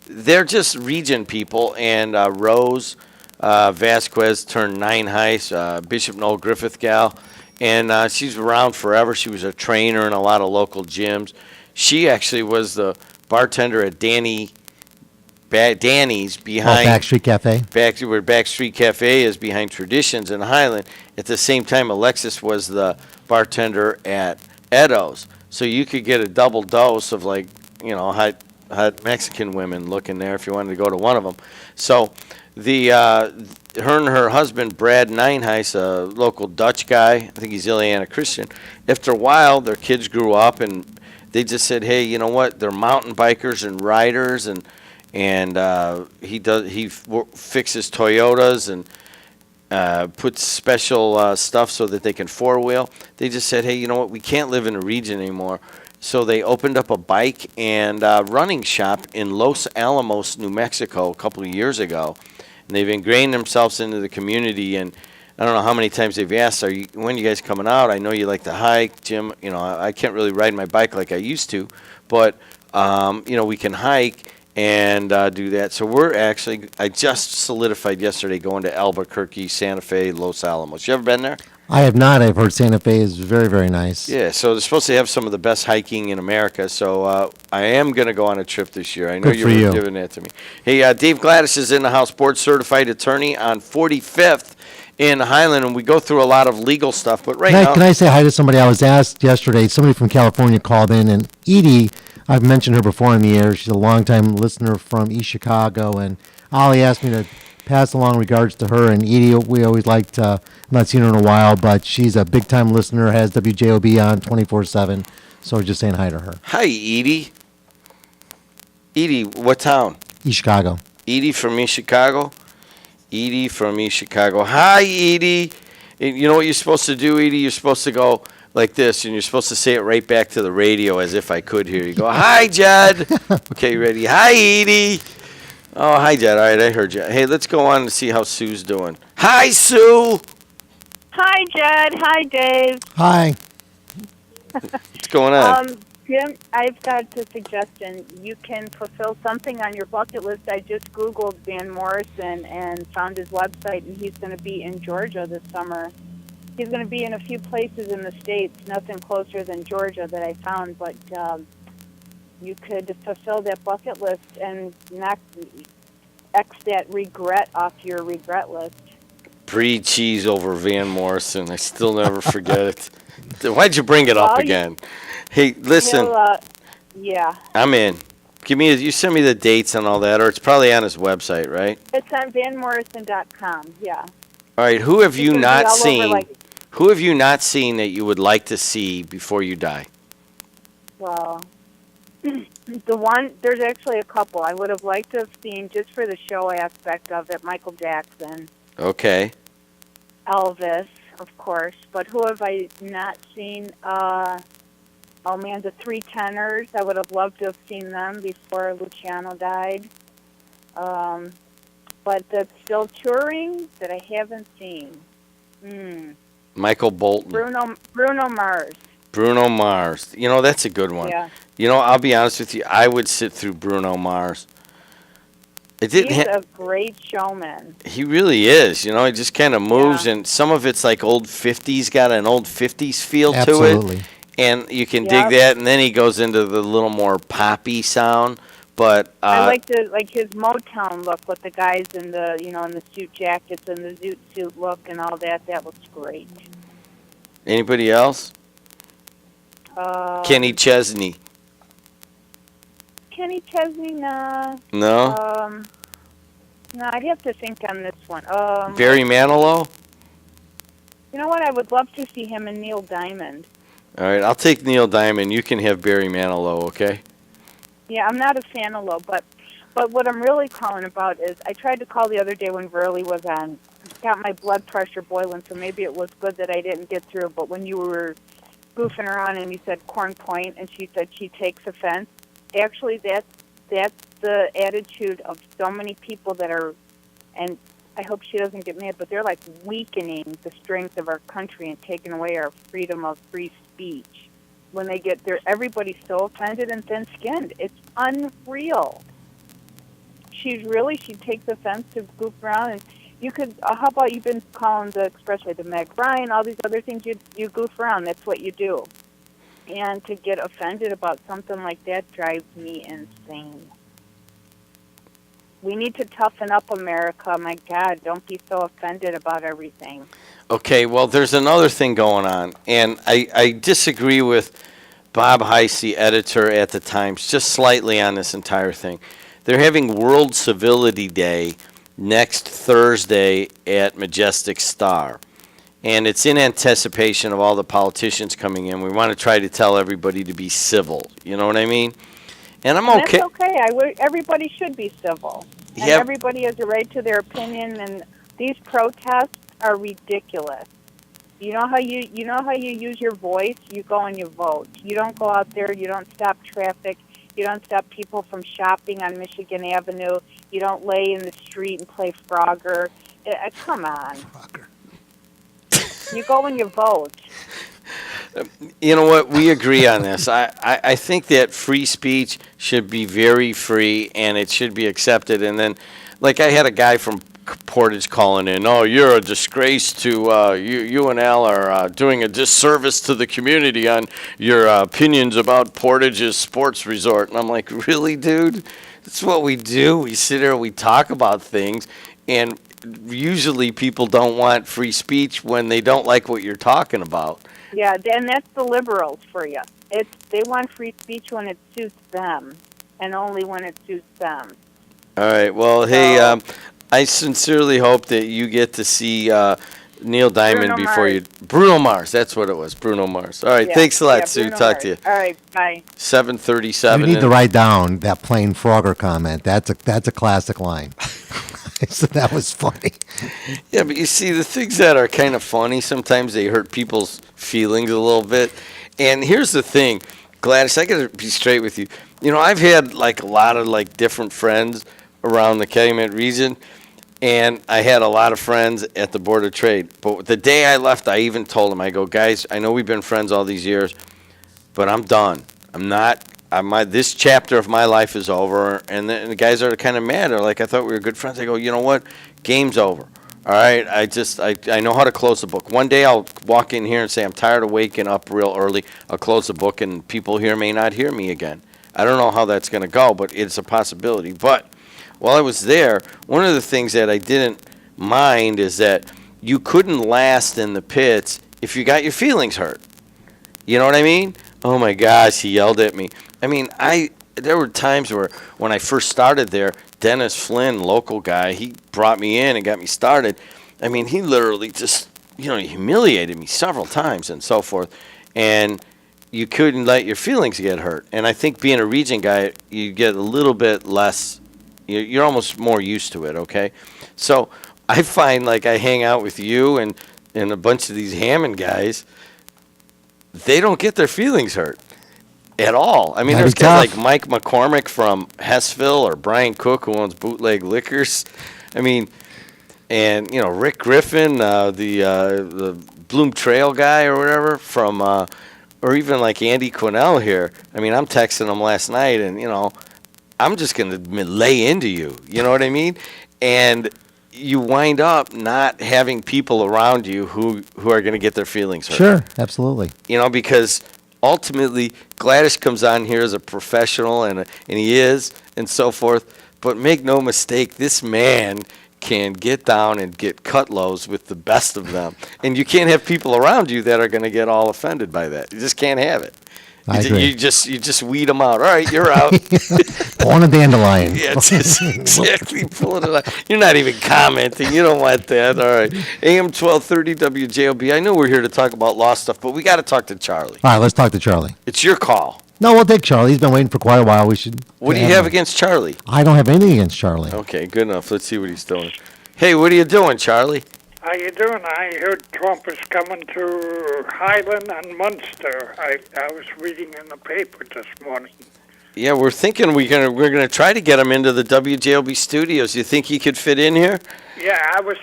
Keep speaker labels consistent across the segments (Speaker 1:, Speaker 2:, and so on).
Speaker 1: they're just region people. And Rose Vasquez turned 9 high, Bishop Noel Griffith gal, and she's around forever. She was a trainer in a lot of local gyms. She actually was the bartender at Danny's behind
Speaker 2: Backstreet Cafe.
Speaker 1: where Backstreet Cafe is behind Traditions in Highland. At the same time, Alexis was the bartender at Edo's. So you could get a double dose of hot Mexican women looking there if you wanted to go to one of them. So the her and her husband Brad Nineheis, a local Dutch guy, I think he's Ileana Christian. After a while, their kids grew up and they just said, "Hey, you know what? They're mountain bikers and riders and." He fixes Toyotas and puts special stuff so that they can four-wheel. They just said, hey, you know what, we can't live in a region anymore. So they opened up a bike and running shop in Los Alamos, New Mexico a couple of years ago. And they've ingrained themselves into the community. And I don't know how many times they've asked, when are you guys coming out? I know you like to hike, Jim. I can't really ride my bike like I used to. But, we can hike and do that. So I just solidified yesterday going to Albuquerque, Santa Fe, Los Alamos. You ever been there?
Speaker 2: I have not. I've heard Santa Fe is very, very nice.
Speaker 1: Yeah, so they're supposed to have some of the best hiking in America. So I am going to go on a trip this year. I know you were giving that to me. Hey, Dave Gladish is in the house, board-certified attorney on 45th in Highland, and we go through a lot of legal stuff. But
Speaker 2: Can I say hi to somebody? I was asked yesterday, somebody from California called in, and Edie, I've mentioned her before on the air. She's a longtime listener from East Chicago, and Ollie asked me to pass along regards to her. And Edie, we always liked, I've not seen her in a while, but she's a big-time listener, has WJOB on 24/7. So just saying hi to her.
Speaker 1: Hi, Edie. Edie, what town?
Speaker 2: East Chicago.
Speaker 1: Edie from East Chicago? Edie from East Chicago. Hi, Edie. You know what you're supposed to do, Edie? You're supposed to go like this, and you're supposed to say it right back to the radio as if I could hear you. Go, hi, Jed. Okay, ready? Hi, Edie. Oh, hi, Jed. All right, I heard you. Hey, let's go on and see how Sue's doing. Hi, Sue.
Speaker 3: Hi, Jed. Hi, Dave.
Speaker 2: Hi.
Speaker 1: What's going on?
Speaker 3: Jim, I've got a suggestion. You can fulfill something on your bucket list. I just Googled Van Morrison and found his website, and he's going to be in Georgia this summer. He's going to be in a few places in the States, nothing closer than Georgia that I found, but you could fulfill that bucket list and X that regret off your regret list.
Speaker 1: Brie cheese over Van Morrison. I still never forget it. Why'd you bring it up again? Hey, listen.
Speaker 3: Yeah.
Speaker 1: I'm in. You send me the dates and all that, or it's probably on his website, right?
Speaker 3: It's on vanmorrison.com, yeah.
Speaker 1: All right, who have you not seen? Who have you not seen that you would like to see before you die?
Speaker 3: Well, there's actually a couple. I would have liked to have seen, just for the show aspect of it, Michael Jackson.
Speaker 1: Okay.
Speaker 3: Elvis, of course. But who have I not seen? The Three Tenors. I would have loved to have seen them before Luciano died. But that's still touring that I haven't seen.
Speaker 1: Michael Bolton.
Speaker 3: Bruno Mars.
Speaker 1: Bruno Mars. That's a good one.
Speaker 3: Yeah.
Speaker 1: I'll be honest with you. I would sit through Bruno Mars.
Speaker 3: He's a great showman.
Speaker 1: He really is. He just kind of moves, and some of it's like old 50s, got an old 50s feel
Speaker 2: Absolutely.
Speaker 1: to it. And you can dig that, and then he goes into the little more poppy sound. But
Speaker 3: I like his Motown look with the guys in the in the suit jackets and the zoot suit look and all that. That looks great.
Speaker 1: Anybody else? Kenny Chesney.
Speaker 3: Kenny Chesney, nah.
Speaker 1: No.
Speaker 3: No, I'd have to think on this one.
Speaker 1: Barry Manilow.
Speaker 3: You know what? I would love to see him and Neil Diamond.
Speaker 1: All right, I'll take Neil Diamond. You can have Barry Manilow, okay?
Speaker 3: Yeah, I'm not a fan of Low, but what I'm really calling about is I tried to call the other day when Verly was on. Got my blood pressure boiling, so maybe it was good that I didn't get through. But when you were goofing around and you said Corn Point, and she said she takes offense, actually that's the attitude of so many people that are, and I hope she doesn't get mad, but they're like weakening the strength of our country and taking away our freedom of free speech. When they get there, everybody's so offended and thin-skinned. It's unreal. she takes offense to goof around. And you could, how about you've been calling the expressway, the Meg Ryan, all these other things, you goof around. That's what you do. And to get offended about something like that drives me insane. We need to toughen up, America. My God, don't be so offended about everything.
Speaker 1: Okay, well, there's another thing going on, and I disagree with Bob Heiss, the editor at the Times, just slightly on this entire thing. They're having World Civility Day next Thursday at Majestic Star, and it's in anticipation of all the politicians coming in. We want to try to tell everybody to be civil. You know what I mean? And I'm okay.
Speaker 3: That's okay. Everybody should be civil. And
Speaker 1: Yep.
Speaker 3: everybody has a right to their opinion, and these protests are ridiculous. You know how you use your voice? You go and you vote. You don't go out there, you don't stop traffic, you don't stop people from shopping on Michigan Avenue, you don't lay in the street and play Frogger. Come on.
Speaker 2: Frogger.
Speaker 3: You go and you vote.
Speaker 1: You know what? We agree on this. I think that free speech should be very free and it should be accepted. And then, like, I had a guy from Portage calling in, oh, you're a disgrace to, you and Al are doing a disservice to the community on your opinions about Portage's sports resort. And I'm like, really, dude? That's what we do. We sit here, we talk about things, and usually people don't want free speech when they don't like what you're talking about.
Speaker 3: Yeah, and that's the liberals for you. They want free speech when it suits them, and only when it suits them.
Speaker 1: All right. Well, hey, I sincerely hope that you get to see Neil Diamond
Speaker 3: Bruno
Speaker 1: before
Speaker 3: Mars.
Speaker 1: you. Bruno Mars. That's what it was. Bruno Mars. All right.
Speaker 3: Yeah,
Speaker 1: Thanks a lot,
Speaker 3: yeah,
Speaker 1: Sue.
Speaker 3: Bruno
Speaker 1: Talk
Speaker 3: Mars.
Speaker 1: to you.
Speaker 3: All right, bye.
Speaker 2: You
Speaker 1: 7:37.
Speaker 2: need to write down that plain Frogger comment. That's a classic line. So that was funny.
Speaker 1: Yeah, but you see, the things that are kind of funny, sometimes they hurt people's feelings a little bit. And here's the thing, Gladys, I got to be straight with you. You know, I've had like a lot of like different friends around the Calumet region, and I had a lot of friends at the Board of Trade. But the day I left, I even told them, I go, guys, I know we've been friends all these years, but I'm done. This chapter of my life is over. And the guys are kind of mad. They're like, I thought we were good friends. I go, you know what? Game's over. All right? I know how to close the book. One day I'll walk in here and say, I'm tired of waking up real early. I'll close the book, and people here may not hear me again. I don't know how that's going to go, but it's a possibility. But while I was there, one of the things that I didn't mind is that you couldn't last in the pits if you got your feelings hurt. You know what I mean? Oh, my gosh, he yelled at me. I mean, there were times where when I first started there, Dennis Flynn, local guy, he brought me in and got me started. I mean, he literally just, humiliated me several times and so forth. And you couldn't let your feelings get hurt. And I think being a region guy, you get a little bit less, you're almost more used to it, okay? So I find like I hang out with you and a bunch of these Hammond guys, they don't get their feelings hurt at all. I mean,
Speaker 2: That'd
Speaker 1: there's
Speaker 2: be
Speaker 1: guys
Speaker 2: tough.
Speaker 1: like Mike McCormick from Hessville or Brian Cook, who owns Bootleg Liquors. I mean, and, Rick Griffin, the Bloom Trail guy or whatever from, or even like Andy Quinnell here. I mean, I'm texting him last night and, I'm just going to lay into you. You know what I mean? And you wind up not having people around you who are going to get their feelings hurt.
Speaker 2: Sure, absolutely.
Speaker 1: Because ultimately Gladish comes on here as a professional, and he is, and so forth. But make no mistake, this man can get down and get cut lows with the best of them. And you can't have people around you that are going to get all offended by that. You just can't have it.
Speaker 2: I agree.
Speaker 1: You just weed them out. All right, you're out.
Speaker 2: Pulling a dandelion.
Speaker 1: Yeah, it's just exactly pulling it out. You're not even commenting. You don't want that. All right. AM 1230 WJOB. I know we're here to talk about law stuff, but we got to talk to Charlie.
Speaker 2: All right, let's talk to Charlie.
Speaker 1: It's your call.
Speaker 2: No, we'll take Charlie. He's been waiting for quite a while. We should.
Speaker 1: What do you have against Charlie?
Speaker 2: I don't have anything against Charlie.
Speaker 1: Okay, good enough. Let's see what he's doing. Hey, what are you doing, Charlie?
Speaker 4: How you doing? I heard Trump is coming to Highland and Munster. I was reading in the paper this morning.
Speaker 1: Yeah, we're thinking we're gonna try to get him into the WJOB studios. You think he could fit in here?
Speaker 4: Yeah, I was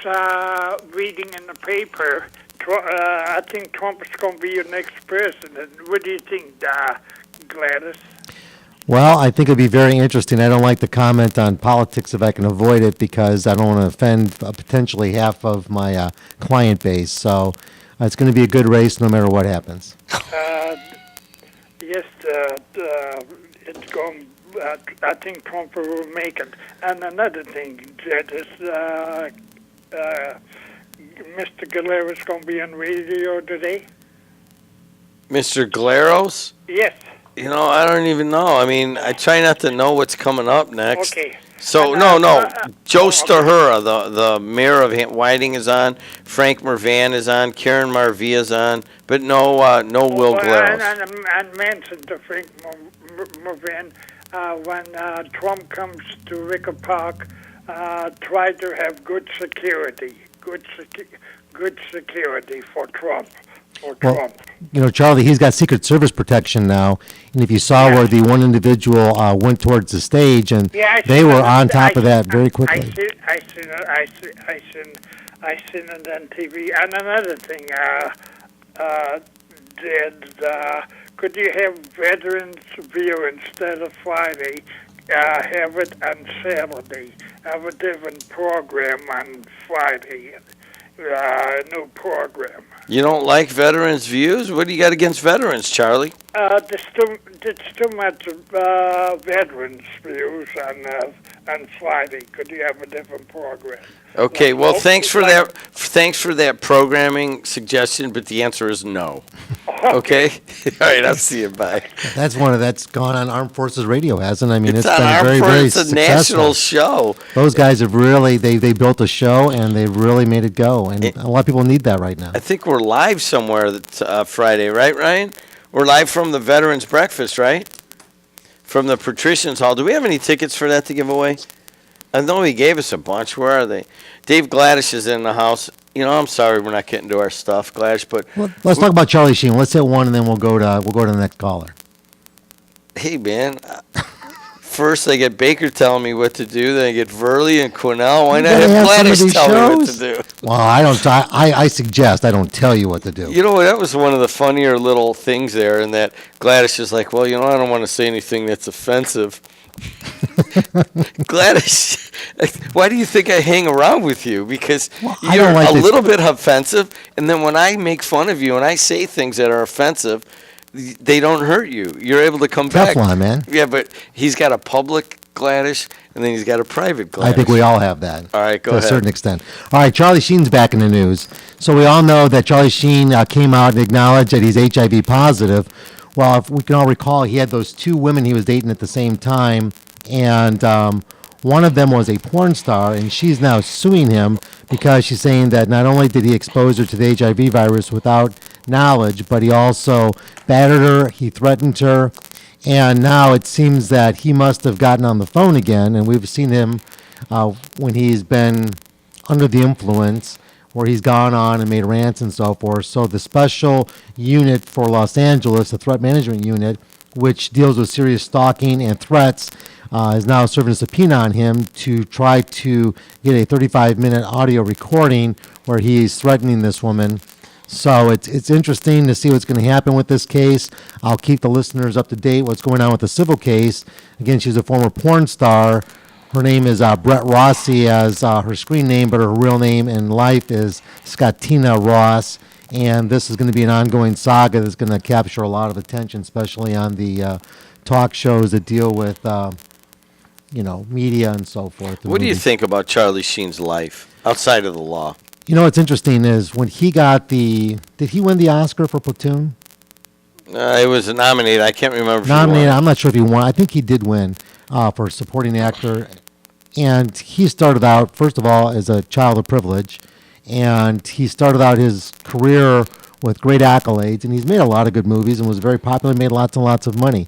Speaker 4: reading in the paper. I think Trump is going to be your next president. What do you think, Gladys?
Speaker 2: Well, I think it'd be very interesting. I don't like to comment on politics if I can avoid it because I don't want to offend potentially half of my client base. So it's going to be a good race no matter what happens.
Speaker 4: Yes, it's going. I think Trump will make it. And another thing, Jed, is Mr. Galera's going to be on radio today.
Speaker 1: Mr. Glaros?
Speaker 4: Yes.
Speaker 1: You know, I don't even know. I mean, I try not to know what's coming up next.
Speaker 4: Okay.
Speaker 1: So,
Speaker 4: And,
Speaker 1: no. Joe
Speaker 4: okay.
Speaker 1: Stahura, the mayor of Whiting is on. Frank Mervan is on. Karen Marvia is on. But no Will Glaros.
Speaker 4: And mention to Frank Mervan, when Trump comes to Wicker Park, try to have good security. Good security for Trump.
Speaker 2: Well, you know, Charlie, he's got Secret Service protection now. And if you saw where the one individual went towards the stage, and they were on top of that very quickly.
Speaker 4: I seen it on TV. And another thing, could you have Veterans View instead of Friday? Have it on Saturday. Have a different program on Friday. New program.
Speaker 1: You don't like veterans' views? What do you got against veterans, Charlie?
Speaker 4: There's too much veterans views on Friday. Could you have a different program?
Speaker 1: Okay, well, thanks for that programming suggestion, but the answer is no. Okay? All right, I'll see you. Bye.
Speaker 2: That's gone on Armed Forces Radio, hasn't it? I mean,
Speaker 1: It's
Speaker 2: it's
Speaker 1: on
Speaker 2: been
Speaker 1: Armed
Speaker 2: very,
Speaker 1: Forces.
Speaker 2: very
Speaker 1: It's a
Speaker 2: successful.
Speaker 1: national show.
Speaker 2: Those guys have really, they built a show and they've really made it go. And a lot of people need that right now.
Speaker 1: I think we're live somewhere that's Friday, right, Ryan? We're live from the Veterans Breakfast, right? From the Patricians Hall. Do we have any tickets for that to give away? I know he gave us a bunch. Where are they? Dave Gladish is in the house. You know, I'm sorry we're not getting to our stuff, Gladish, but
Speaker 2: Well, let's talk about Charlie Sheen. Let's hit one and then we'll go to the next caller.
Speaker 1: hey, man. First, I get Baker telling me what to do. Then I get Verley and Quinnell. Why
Speaker 2: You
Speaker 1: not
Speaker 2: gotta
Speaker 1: have
Speaker 2: have some of
Speaker 1: Gladish
Speaker 2: these
Speaker 1: tell me what
Speaker 2: shows.
Speaker 1: to do?
Speaker 2: Well, I suggest I don't tell you what to do.
Speaker 1: You know, that was one of the funnier little things there, in that Gladish is like, well, you know, I don't want to say anything that's offensive. Gladish, why do you think I hang around with you? Because
Speaker 2: I
Speaker 1: you're
Speaker 2: don't like
Speaker 1: a
Speaker 2: this-
Speaker 1: little bit offensive, and then when I make fun of you and I say things that are offensive, they don't hurt you. You're able to come back.
Speaker 2: Teflon, man.
Speaker 1: Yeah, but he's got a public Gladish, and then he's got a private Gladish.
Speaker 2: I think we all have that.
Speaker 1: All right, go
Speaker 2: to
Speaker 1: ahead.
Speaker 2: a certain extent. All right, Charlie Sheen's back in the news. So we all know that Charlie Sheen came out and acknowledged that he's HIV positive. Well, if we can all recall, he had those two women he was dating at the same time, and one of them was a porn star, and she's now suing him because she's saying that not only did he expose her to the HIV virus without knowledge, but he also battered her, he threatened her, and now it seems that he must have gotten on the phone again, and we've seen him when he's been under the influence, where he's gone on and made rants and so forth. So the special unit for Los Angeles, the threat management unit, which deals with serious stalking and threats, is now serving a subpoena on him to try to get a 35-minute audio recording where he's threatening this woman. So it's interesting to see what's going to happen with this case. I'll keep the listeners up to date what's going on with the civil case. Again, she's a former porn star. Her name is Brett Rossi as her screen name, but her real name in life is Scottina Ross. And this is going to be an ongoing saga that's going to capture a lot of attention, especially on the talk shows that deal with, media and so forth.
Speaker 1: What do you think about Charlie Sheen's life outside of the law?
Speaker 2: You know what's interesting is when he got did he win the Oscar for Platoon?
Speaker 1: It was nominated. I can't remember. If
Speaker 2: Nominated.
Speaker 1: He won.
Speaker 2: I'm not sure if he won. I think he did win for supporting actor. And he started out, first of all, as a child of privilege. And he started out his career with great accolades. And he's made a lot of good movies and was very popular, made lots and lots of money.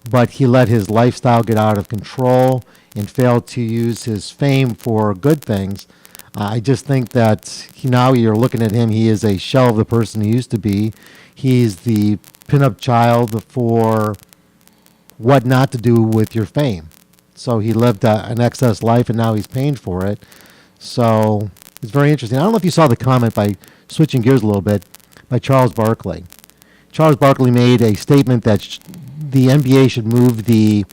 Speaker 2: But he let his lifestyle get out of control and failed to use his fame for good things. I just think that now you're looking at him, he is a shell of the person he used to be. He's the pinup child for what not to do with your fame. So he lived an excess life, and now he's paying for it. So it's very interesting. I don't know if you saw the comment, by switching gears a little bit, by Charles Barkley. Charles Barkley made a statement that the NBA should move the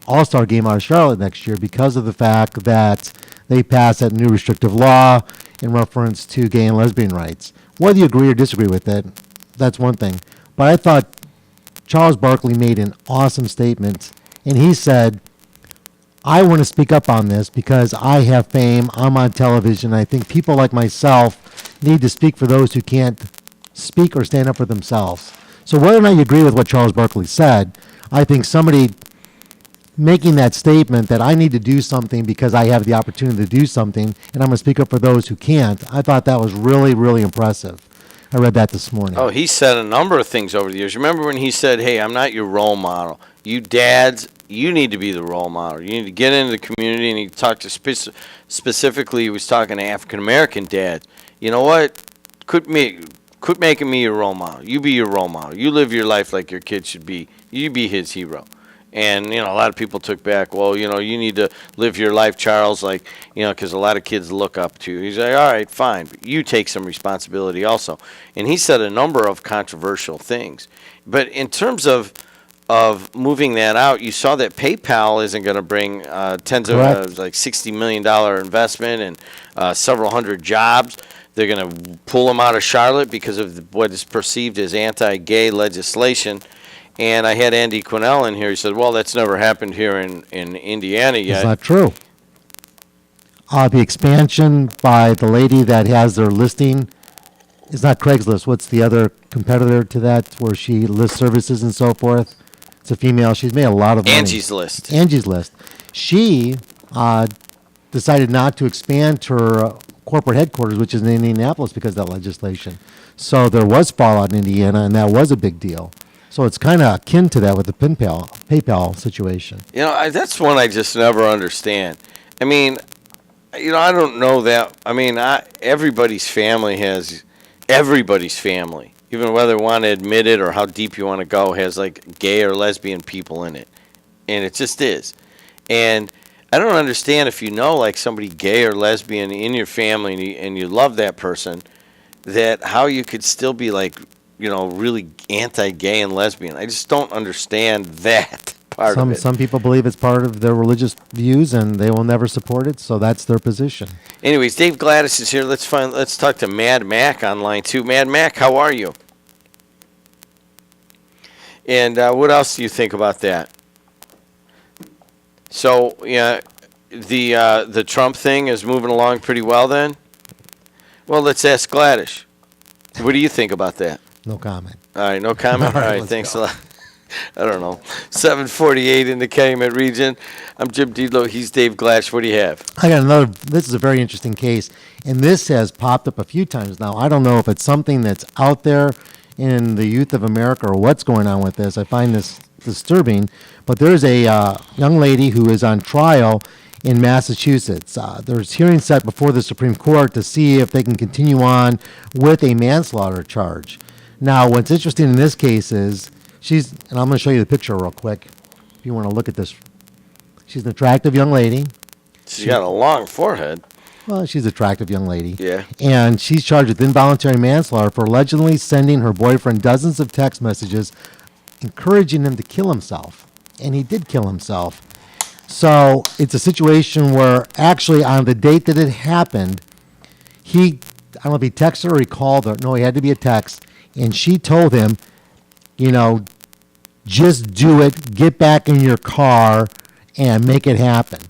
Speaker 2: All-Star game out of Charlotte next year because of the fact that they passed that new restrictive law in reference to gay and lesbian rights. Whether you agree or disagree with it, that's one thing. But I thought Charles Barkley made an awesome statement, and he said, I want to speak up on this because I have fame, I'm on television. I think people like myself need to speak for those who can't speak or stand up for themselves. So whether or not you agree with what Charles Barkley said, I think somebody making that statement that I need to do something because I have the opportunity to do something, and I'm going to speak up for those who can't, I thought that was really, really impressive. I read that this morning.
Speaker 1: Oh, he said a number of things over the years. Remember when he said, hey, I'm not your role model. You dads, you need to be the role model. You need to get into the community, and he talked to specifically, he was talking to African-American dads. You know what? Quit making me your role model. You be your role model. You live your life like your kid should be. You be his hero. And, a lot of people took back, well, you need to live your life, Charles, like, because a lot of kids look up to you. He's like, all right, fine, but you take some responsibility also. And he said a number of controversial things. But in terms of moving that out, you saw that PayPal isn't going to bring tens of, like $60 million investment and several hundred jobs. They're going to pull them out of Charlotte because of what is perceived as anti-gay legislation. And I had Andy Quinnell in here. He said, well, that's never happened here in Indiana yet.
Speaker 2: It's not true. The expansion by the lady that has their listing is not Craigslist. What's the other competitor to that where she lists services and so forth? It's a female. She's made a lot of money.
Speaker 1: Angie's List.
Speaker 2: Angie's List. She decided not to expand her corporate headquarters, which is in Indianapolis, because of that legislation. So there was fallout in Indiana, and that was a big deal. So it's kind of akin to that with the PayPal situation.
Speaker 1: That's one I just never understand. I mean, I don't know that. I mean, everybody's family, even whether they want to admit it or how deep you want to go, has like gay or lesbian people in it. And it just is. And I don't understand if like somebody gay or lesbian in your family and you love that person, that how you could still be like, really anti-gay and lesbian. I just don't understand that part of it.
Speaker 2: Some people believe it's part of their religious views, and they will never support it, so that's their position.
Speaker 1: Anyways, Dave Gladish is here. Let's talk to Mad Mac on line 2. Mad Mac, how are you? And what else do you think about that? So, the Trump thing is moving along pretty well then? Well, let's ask Gladish. What do you think about that?
Speaker 2: No comment.
Speaker 1: All right, no comment? All right, thanks
Speaker 2: go.
Speaker 1: a lot. I don't know. 748 in the Calumet region. I'm Jim Deedlow. He's Dave Gladish. What do you have?
Speaker 2: I got another. This is a very interesting case, and this has popped up a few times now. I don't know if it's something that's out there in the youth of America or what's going on with this. I find this disturbing, but there's a young lady who is on trial in Massachusetts. There's hearings set before the Supreme Court to see if they can continue on with a manslaughter charge. Now, what's interesting in this case is and I'm going to show you the picture real quick if you want to look at this. She's an attractive young lady.
Speaker 1: She's got a long forehead.
Speaker 2: Well, she's an attractive young lady.
Speaker 1: Yeah.
Speaker 2: And she's charged with involuntary manslaughter for allegedly sending her boyfriend dozens of text messages encouraging him to kill himself. And he did kill himself. So it's a situation where actually on the date that it happened, I don't know if he texted her or he called her. No, he had to be a text. And she told him, just do it, get back in your car, and make it happen.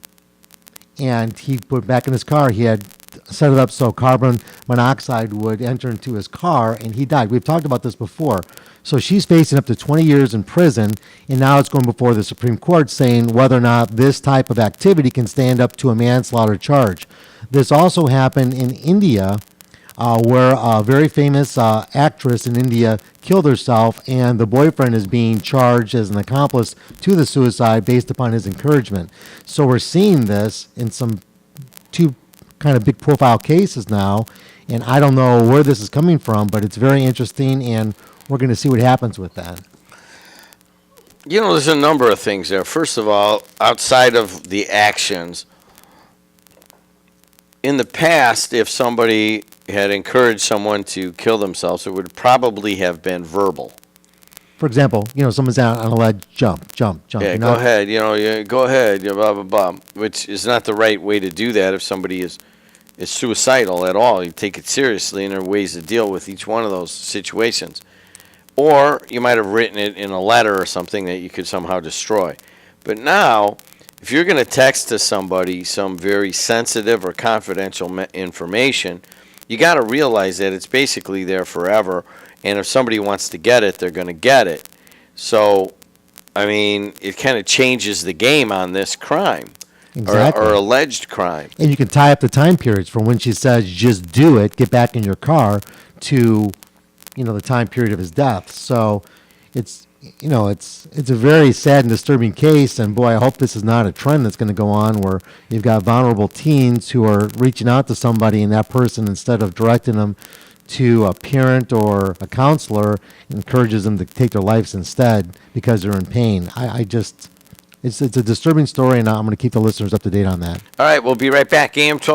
Speaker 2: And he put back in his car. He had set it up so carbon monoxide would enter into his car, and he died. We've talked about this before. So she's facing up to 20 years in prison, and now it's going before the Supreme Court saying whether or not this type of activity can stand up to a manslaughter charge. This also happened in India, where a very famous actress in India killed herself, and the boyfriend is being charged as an accomplice to the suicide based upon his encouragement. So we're seeing this in two kind of big profile cases now, and I don't know where this is coming from, but it's very interesting, and we're going to see what happens with that.
Speaker 1: There's a number of things there. First of all, outside of the actions, in the past, if somebody had encouraged someone to kill themselves, it would probably have been verbal.
Speaker 2: for example, someone's out on a ledge, jump.
Speaker 1: Yeah,
Speaker 2: You're
Speaker 1: go
Speaker 2: not-
Speaker 1: ahead. Go ahead. Blah blah blah. Which is not the right way to do that if somebody is suicidal at all. You take it seriously, and there are ways to deal with each one of those situations. Or you might have written it in a letter or something that you could somehow destroy. But now, if you're going to text to somebody some very sensitive or confidential information, you got to realize that it's basically there forever. And if somebody wants to get it, they're going to get it. So, I mean, it kind of changes the game on this crime.
Speaker 2: Exactly.
Speaker 1: Or alleged crime.
Speaker 2: And you can tie up the time periods from when she says, just do it, get back in your car, to, the time period of his death. So it's a very sad and disturbing case. And boy, I hope this is not a trend that's going to go on where you've got vulnerable teens who are reaching out to somebody, and that person, instead of directing them to a parent or a counselor, encourages them to take their lives instead because they're in pain. It's a disturbing story, and I'm going to keep the listeners up to date on that.
Speaker 1: All right, we'll be right back. AM 12.